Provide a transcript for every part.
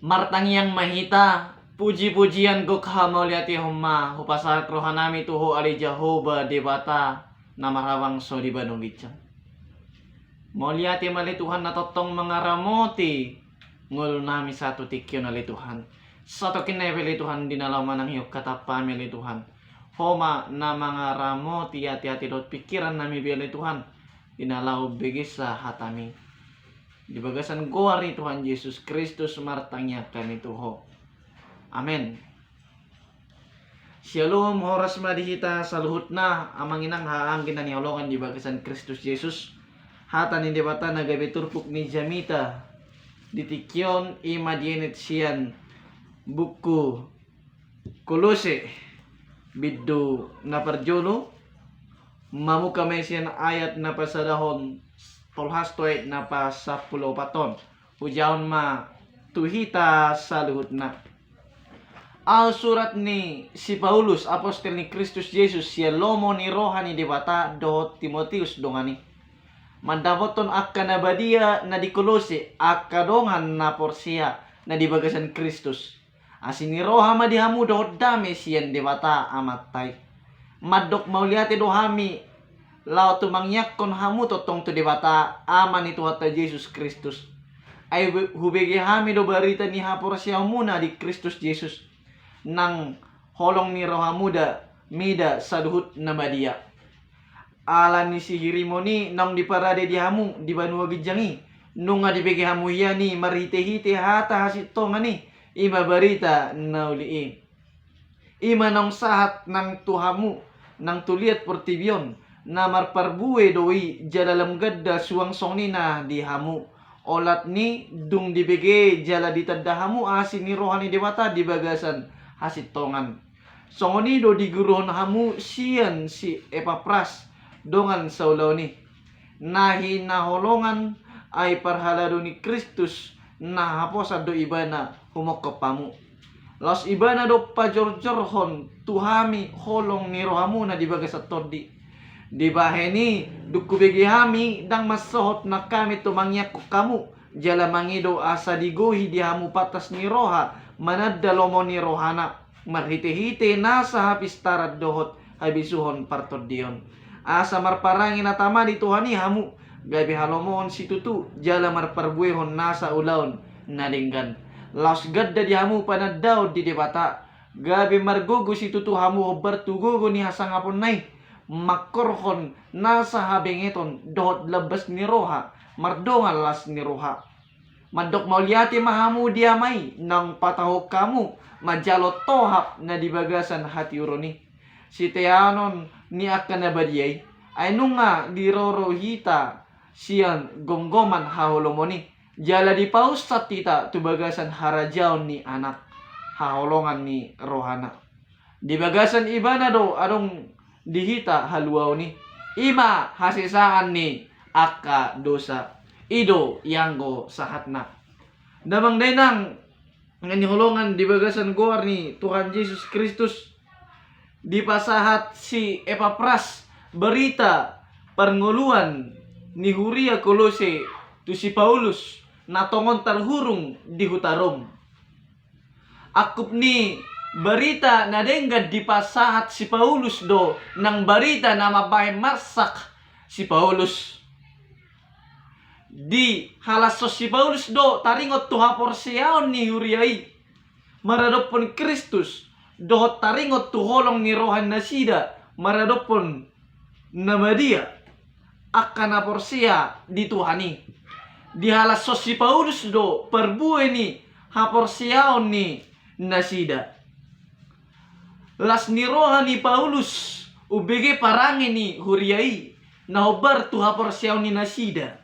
Martangyang mahita, puji-pujian go kamauliati humma, hupasarat rohanami tuho ali Jehovah debata, na marawang so di banong gitsan. Mauliati mali Tuhan na totong mga ramoti, ngul nami satu tikyo na li Tuhan. Satu kinepili Tuhan dinalaman ng hiyok katapami li Tuhan. Homa na mga ramoti hati-hati dot pikiran nami bili Tuhan, dinalaw bigis sa hatami. Di bagasan goari Tuhan Yesus Kristus martangnya kami tuho. Amen. Shalom horas madihita saluhut na amang inang haang kinaniolongan di bagasan Kristus Yesus. Hata ni debata nagabi turpuk ni Jamita ditikyon imadienit siyan buku Kolose biddo na parjolo mamu kami siyan ayat na pasadahon tolhastoy na pa sa pulopaton hujaon ma tuhita saluhut na. Al surat ni si Paulus apostol ni Kristus Yesus siya lomo ni rohani debata do Timotius dongani. Mandapoton akka na badia na di Kolose akka dongan na porsia na di bagasan Kristus. Asin ni roha madihamu do dame siyan debata amatay. Madok mauliati do hami lao tumangyak kon hamu totong tu debata aman itu hata Yesus Kristus. Ay hubege hami do barita ni haporsia muna di Kristus Yesus. Nang holong ni roha muda mida saduhut na badia. Ala ni si hirimoni nang diparade di hamu di banua gijangi nunga dibege hamu yani marite-hite hata hasito mani ima barita nauli ima nang sahat nang tuhamu nang tuliat portibion na marparbue doi jalalam gadda suang songnina di hamu olat ni dung dibege jala ditadahamu asin ni rohani dewata di bagasan hasitongan songoni do diguruhon hamu sian si Epapras dongan saulaw ni nahi naholongan ay parhalado ni Kristus na haposa do ibana humok kapamu los ibana do pajorjorhon tuhami holong ni rohamu na dibagas at todi dibaheni dukubegi hami dang masohot na kami tumangyak ko kamu jala mangido asa digohi di hamu patas ni roha manadalomo ni rohana marhite-hite nasa hapistarat dohot habisuhon partodion asa marparangin atama di Tuhani hamu gabi halomon si tutu jala marparbuehon nasa ulaon nalinggan laos gadda di hamu panadaw di debata gabi margugo si tutu hamu bertugugo ni hasangapon nay makorhon nasa habengeton dohot labas ni roha mardongal las ni roha mandok mauliati mahamu diamay nang patahok kamu majalo tohap na dibagasan hati uroni si teanon ni akan nabadiyay ay nunga diroro hita siyan gonggoman haholomoni jala di pausat tita tubagasan harajaon ni anak haholongan ni rohana di bagasan ibana do adong dihita haluaw ni ima hasisaan ni akka dosa ido yanggo sahatna damang denang nganihulongan di bagasan goar ni Tuhan Yesus Kristus di pasahat si Epapras berita pernguluan ni Huria Kolose tu si Paulus natongon tarhurung di hutarom akup ni berita nadenggad di pasahat si Paulus do nang berita nama bahay marsak si Paulus di halasos si Paulus do taringot tu haporsiaon ni Huriai maradopon Kristus dohot taringot tu holong ni rohan nasida maradopon namadia akan aporsia di Tuhani di halasos si Paulus do perbue ni haporsiaon ni nasida las ni rohan ni Paulus ubege parangi ni Huriai nahobar tu haporsiaon ni nasida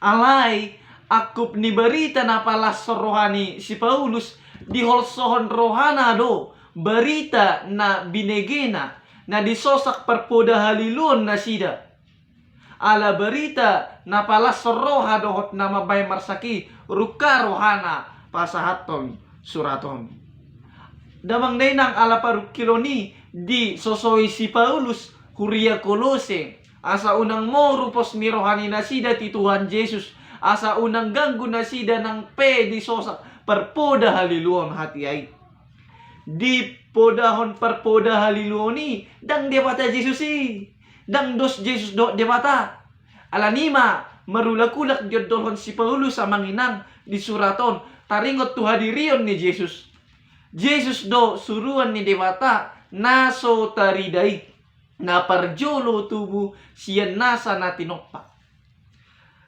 alay akup ni berita na palas rohani si Paulus di holsohon rohana do berita na binegena na disosak perpoda halilun na sida ala berita na palas roha dohot na mabay marsaki ruka rohana pasahaton suraton damang denang ala parukiloni di sosoy si Paulus Huria Kolose asa unang mo rupos ni rohani na sida ti Tuhan Jesus asa unang ganggu na sida ng di sosak perpoda haliluon hati ay. Di podahon perpoda haliluon ni dang debata Jesus dang dos Jesus do debata. Alanima marulakulak diodolhon si Paulus sa manginang di suraton taringot tu hadirion ni Jesus. Jesus do suruan ni debata naso tariday na parjolo tubu siyan nasa natinokpa.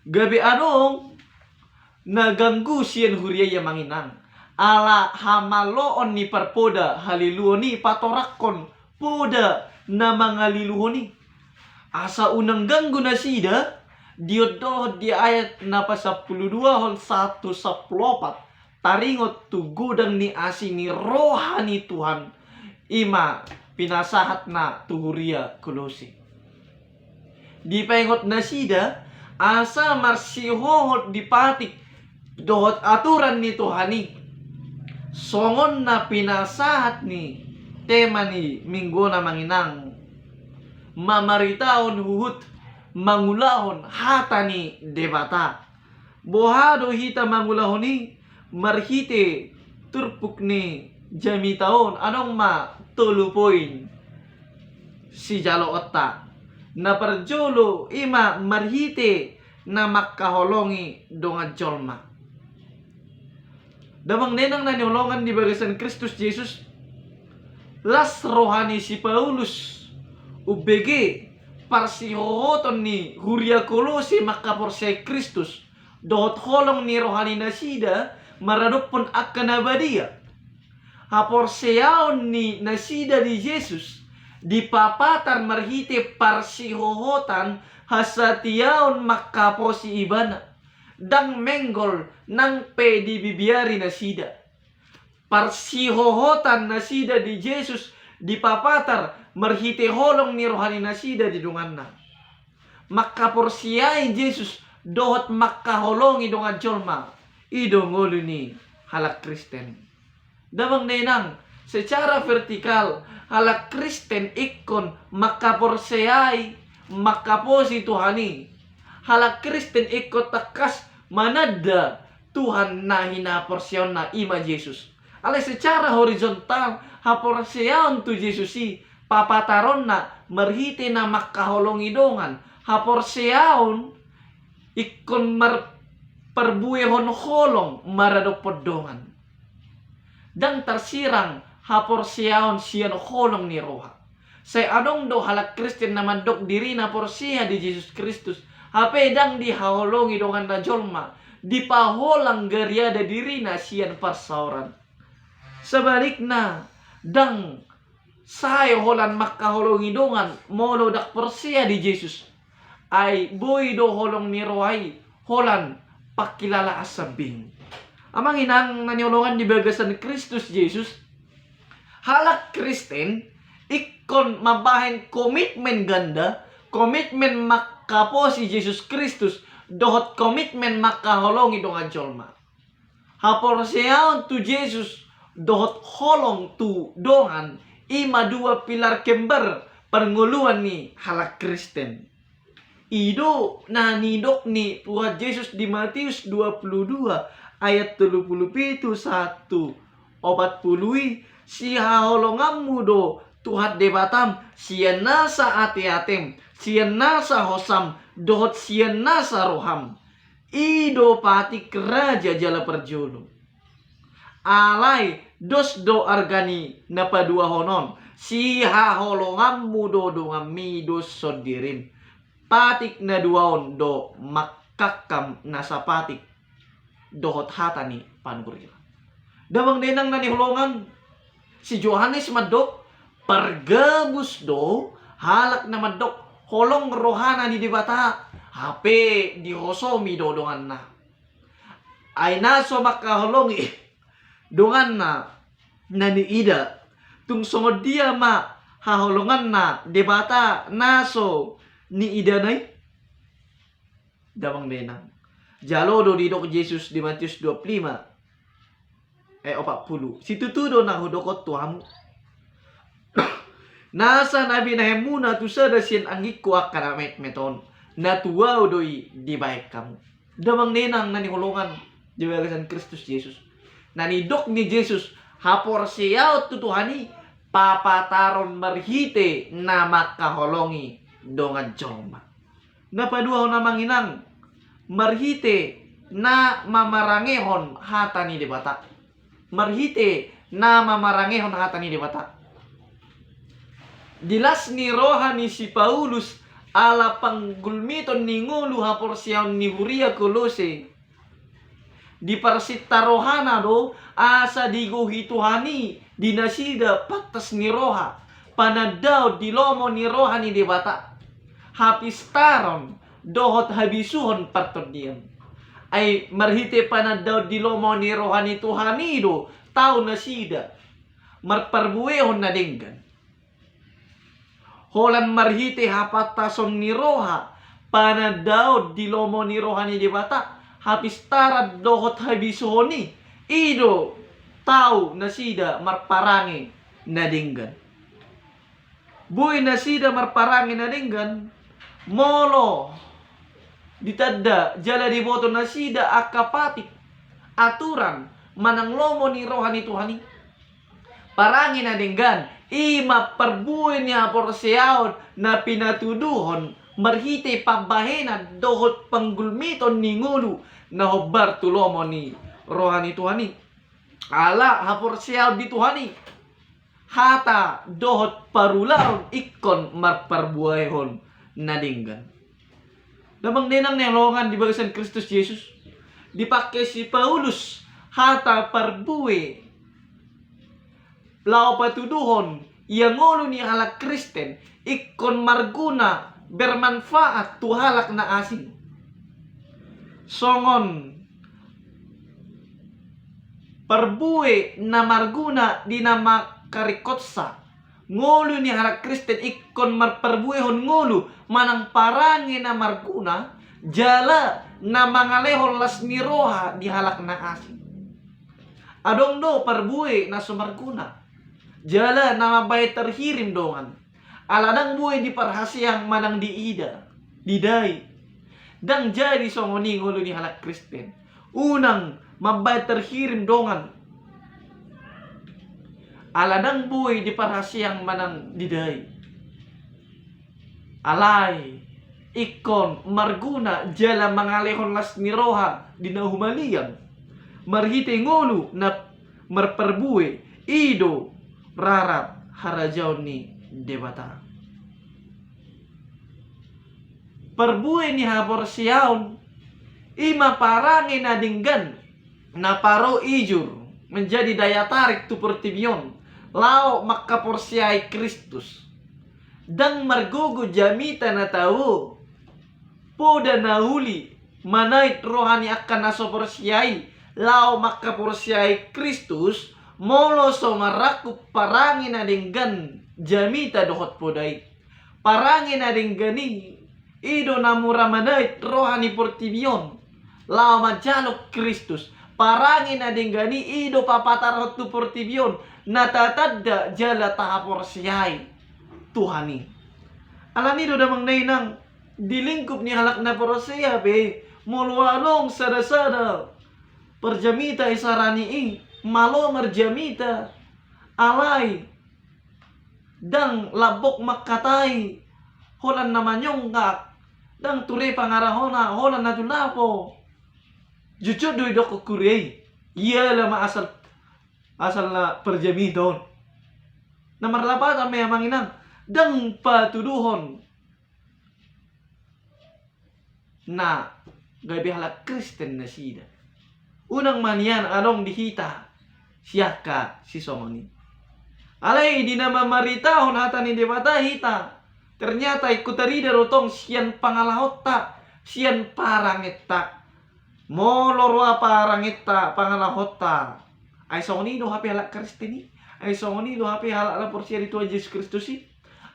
Gabi anong naganggu siyan huriyaya manginang. Ala hamaloon ni parpoda haliluon ni patorakon poda na mga liluhon ni. Asa unang ganggu na sida diodod di ayat na pa 12 hon 1 sa 4 taringot tu gudang ni asi ni rohani Tuhan ima pinasahat na tuhuriya Kolose. Di paingot na sida asa marsihohot di patik dohot aturan ni Tuhani songon na pinasahat ni tema ni minggo na manginang mamaritaon huhut mangulahon hata ni debata bohado hita mangulahon ni marhite turpuk ni jamitaon anong ma tulupoin si jalo otta na parjolo ima marhite na makaholongi donga jolma. Damang nenang na niulongan di bagasan Kristus Jesus las rohani si Paulus ubege parsihohoton ni huria Kolose makaporsay Kristus dohot holong ni rohani nasida maradopon akan abadia haporseaon ni nasida di Jesus dipapatar marhite parsihohotan hasatiaon makaposi ibana dang menggol nang di bibiyari na sida. Parsihohotan na sida di Jesus dipapatar marhite holong ni rohani na sida di dungan na. Makaporsiyain Jesus dohot makaholongi dongan jolma idongolo ni halak Kristen. Damang nenang secara vertikal halak Kristen ikon makaporsiyay makaposi Tuhani. Halak Kristen ikot takas manada Tuhan na hinaporsyon na ima Jesus. Alay secara horizontal haporsyon tu Jesus si papataron na marhite na makaholongi dongan haporsyon ikon parbuehon holong maradopod dongan dang tarsirang haporsyon siyan holong ni roha. Say anong do halak Kristen naman dok diri na porsiya di Jesus Kristus hape dang dihaholongi dongan na jolma dipaholang garyada diri na siyan parsauran. Sebaliknya dang say holan makaholongi dongan molo dak porsiya di Jesus ay boy do holong ni rohay holan pakilala asabing. Amang inang naniolongan di bagasan Kristus Jesus halak Kristen ikon mabahin komitmen ganda komitmen makaposi Jesus Kristus dohot komitmen makaholongi dongan jolma. Haporseaon tu Jesus dohot holong tu dongan ima dua pilar kembar penguluan ni halak Kristen. Ido na nidok ni Tuhan Yesus di Matius 22 ayat 37 1:40 si haholonganmu do Tuhan debatam siyan nasa ati-atem siyan nasa hosam dohot siyan nasa roham ido patik raja jala perjolo alay dos do argani napadua honon si haholonganmu do dongami dos sodirim patik na duaon do makakam nasa patik dohot hatani panurila. Damang nenang nanihulongan si Johannes madok pargabus do halak na madok holong rohana ni dibata hape di hosomi do dongan na ay naso makaholongi dongan na naniida tung songod dia ma haholongan na debata naso ni idanay damang nenang jalodo didok Jesus di Matius 25 40 situtudo na hudokot tuhamu nasa nabi na hemuna tu sada siyan angik ko akaramet meton na tuwaw doi di baik kamu damang nenang nanihulungan di bagasan Kristus Jesus nanidok ni Jesus hapor siyaw tutuhani papataron marhite na makaholongi dongan joma. Napadua na manginang marhite na mamarangehon hata ni debata. Marhite na mamarangehon hata ni debata. Dilas ni rohani si Paulus ala panggulmiton ni ngulu hapor siyaw ni Huria Kolose. Di parsita rohana do asa diguhi tuhani dinasida patas ni roha panadaw di lomo ni rohani debata. Hapistaron dohot habisuhon patod diyan. Ay marhite panadaw di lomo ni rohani tuhani do tao nasida marparbuehon na dinggan. Holan marhite hapatason ni roha panadaw di lomo ni rohani debata. Hapistarad dohot habisuhoni ido tao nasida marparangi na dinggan. Buhay nasida marparangi na dinggan molo ditadda jala diboto nasida akapatik aturan manang lomo ni rohani tuhani parangi na dinggan ima perbuhay niya porsiyaon na pinatuduhon marhite pabahenan dohot panggulmiton ni ngulu na hobar tulomo ni rohani tuhani ala haporsiyaw di tuhani hata dohot parulaon ikon marparbuayhon na dinggan. Damang dinang nelongan di bagasan Kristus Yesus dipakai si Paulus hata parbuwe lao patuduhon yang ngulu ni halak Kristen ikon marguna bermanfaat tuhalak na asing. Songon perbuwe na marguna di nama karikotsa ngulu ni halak Kristen ikon marperbuehon ngulu manang parangi na marguna jala na mangalehon las ni roha di halak na asing. Adong do perbuwe na sumarguna jala na mabay terhirim dongan. Aladang buhay di parhasyang manang diida, diday. Dang jadi songoni ngulo ni halak Kristen. Unang mabay terhirim dongan. Aladang buhay di parhasyang manang diday. Alay, ikon, marguna, jala mangalehon las niroha, dinahumalian. Marhite ngulo na marperbuwe, ido, rarat, harajaw ni debata. Perbuhay ni hapor siyaon ima parangi na dinggan na paro ijur menjadi daya tarik tu pertibion lao makaporsiay Kristus dang margugo jamita na tao poda na huli manait rohani akan nasoporsiay lao makaporsiay Kristus molo so marakup parangi na dinggan jamita dohot podai parangi na dinggani ido namura manait rohani portibion lao majalok Kristus parangi na dinggani ido papatarot tu portibion natatadda jala tahapor siyay Tuhani. Alam nido damang nainang dilingkup ni halak na porosya be mulwalong sada-sada perjamita isarani malo merjamita alay dang labok makatay holan naman yung kak dang ture pangarahona holan na dulapo jujur doy dok kurey iya lama asal na perjamiton na marlapatan may manginang dang patuduhon na gabi halak Kristen na sida unang manian anong dihita siyaka si somoni alay di na mamaritahon hata ni debata hita ternyata ikutarida rotong siyan pangalahot ta siyan parangit ta molorwa parangit ta pangalahot ta ay somoni do hapi halak Kristeni ay somoni do hapi halak la porsiya di Tuhan Yesus Kristus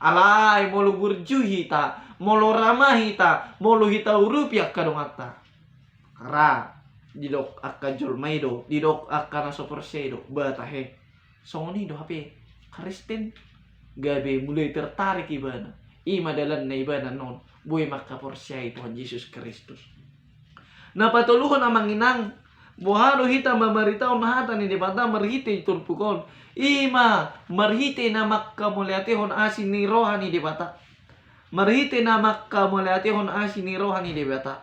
alay molo burju hita molo ramah hita molo hita urupiak kadongata kara didok akka jolmaido didok akka naso porsedo batahe songoni do hape Kristen gabe mulai tertarik ibana imadalan na ibana non buhay makaporsya Tuhan Yesus Kristus napatuluhon ang manginang Buhano hita mamaritaw na hata ni debata marhite turpukon. Ima marhite na makkamulyatihon asin ni roha ni debata. Marhite na makkamulyatihon asin ni roha ni debata.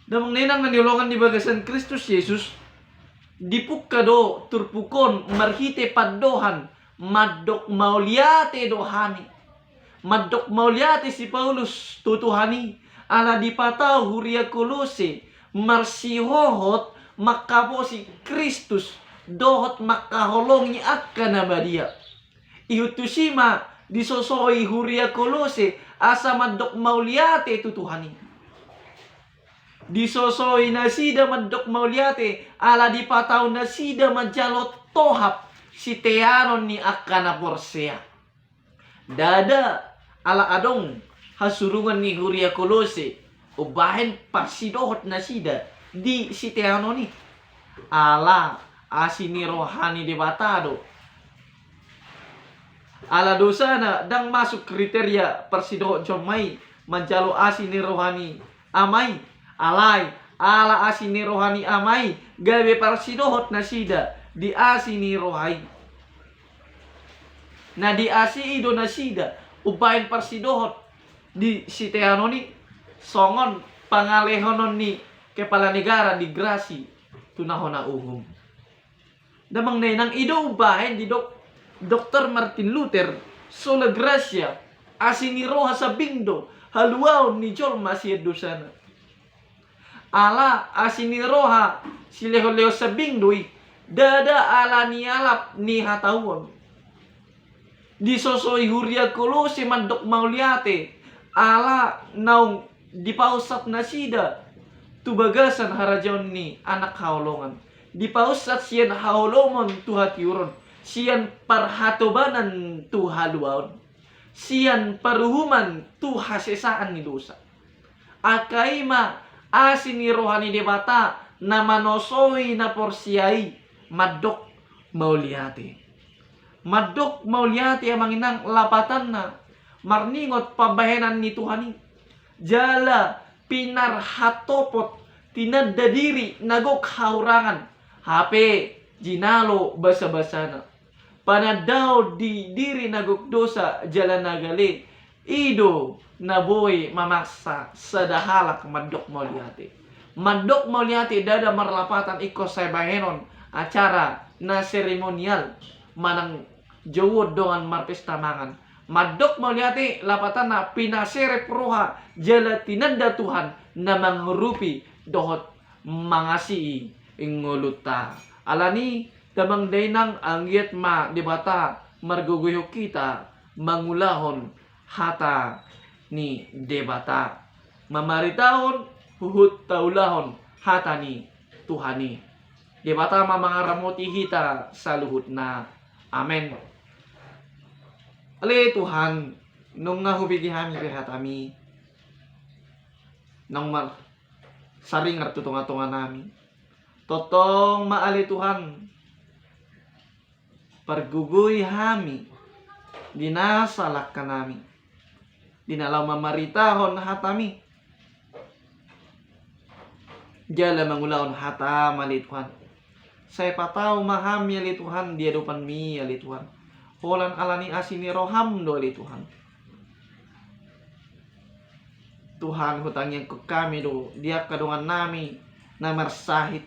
Damang nenang nanilongan di bagasan Kristus Yesus. Dipukado turpukon marhite paddohan madok mauliate dohani. Madok mauliate si Paulus tutuhani. Ala dipataw huria Kolose marsihohot makapo si Kristus dohot makaholong ni akka na badia. Iutusima disosoy huria Kolose asa madok mauliate tutuhani. Disosoy na sida madok mauliate ala dipataw na sida majalot tohap si teanon ni akka na porsea. Dada ala adong hasurungan ni huria Kolose ubahin pasidohot na sida di si teano ni ala asini rohani debatado ala dosana dang masuk kriteria persidohot jomai manjalo asini rohani amai alai ala asini rohani amai gawe persidohot na sida di asini rohai na di asi ido na sida ubahin persidohot di si teano ni songon pangalehonon ni kepala negara di grasi tunahona uhum. Damang nenang ido ubahin di Dr. Martin Luther sola gracia asini roha sa bindo haluaw ni Jol masih dosana. Ala asini roha si leho-leho sa bindoi dada ala ni alap ni hatawon. Disosoy huria Kolose mandok mauliate ala naung dipausat na sida tubagasan harajaon ni anak haulongan. Dipausat siyan haulomon tuhatiuron. Siyan parhatobanan tuhaluaon. Siyan paruhuman tuhasesaan ni dosa. Akaima asin ni rohani debata na manosoy na porsiay madok mauliate. Madok mauliate amang inang lapatan na marningot pabahenan ni Tuhani. Jala pinarhatopot tinadadiri nagok haurangan hape jinalo basa-basana panadaw di diri nagok dosa jala nagali ido naboy mamaksa sa dahalak madok mauliate dada marlapatan iko sa bahenon acara na seremonial manang jawod dongan marpesta mangan. Madok mauliate lapatan na pinasere proha jala tinanda Tuhan na mangrupi dohot mangasi inguluta. Alani damang daynang angyat ma debata marguguyo kita mangulahon hata ni debata. Mamaritahon huhut taulahon hata ni Tuhani. Debata mamangaramoti hita sa luhut na. Amen. Ale Tuhan, nung nahubigi kami hatami, nang saring at tutunga-tunga namin. Totong maali Tuhan, pargugoy hami, dinasalak ka namin, dinalaw mamaritahon hatami, jala mangulaon hatam ali Tuhan. Saya pataw mahami ali Tuhan, dia dupan mi ali Tuhan. Holan alani asini roham do ali Tuhan. Tuhan hutang yang ke kami do dia kadungan nami na marsahit.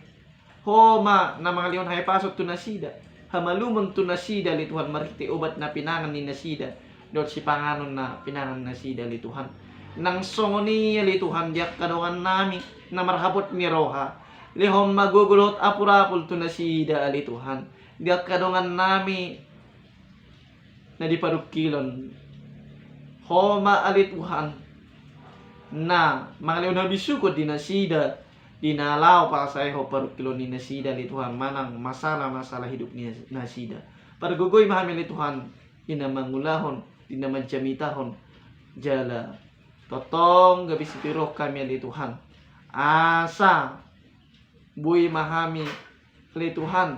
Homa na mga liyon hay pasok tu nasida. Hamalumon tu nasida li Tuhan mariti ubat na pinangan ni nasida. Dot si panganon na pinangan nasida li Tuhan. Nang songoni li Tuhan dia kadungan nami na marhabot mi roha. Lihom magugulot apurapul tu nasida ali Tuhan. Dia kadungan nami na di parukilon. Homa ali Tuhan na mga liyon na bisukod di nasida. Dinalaw para sa iyo parukilon ni nasida li Tuhan manang masalah hidup ni nasida. Pargugoy mahami li Tuhan inamangulahon, dinamadjamitahon jala. Totong gabi sipiro kami li Tuhan. Asa buy mahami li Tuhan.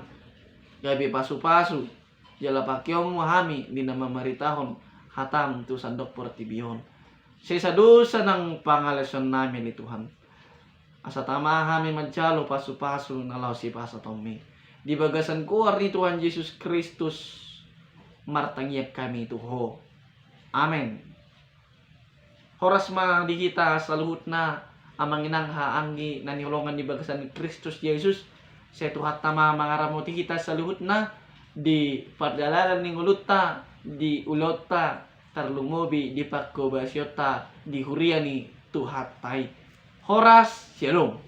Gabi pasu-pasu jala pakyong mahami dinamamaritahon hatam tu sandok portibihon. Sa dosa ng pangalason namin li Tuhan. Asa tamaha mi magjalo pasu-pasu nalaw si pasa Tommy. Di bagasan kuar ni Tuhan Yesus Kristus martangiap kami tuho. Amen. Horas ma di kita saluhut na amang inang haanggi naniulongan di bagasan ni Kristus Yesus. Sa tuhat tama mangaramoti kita saluhut na di pardalalan ni nguluta di ulota tarlumobi di pakko basyota di huriani tuhat tay. Horas, shalom.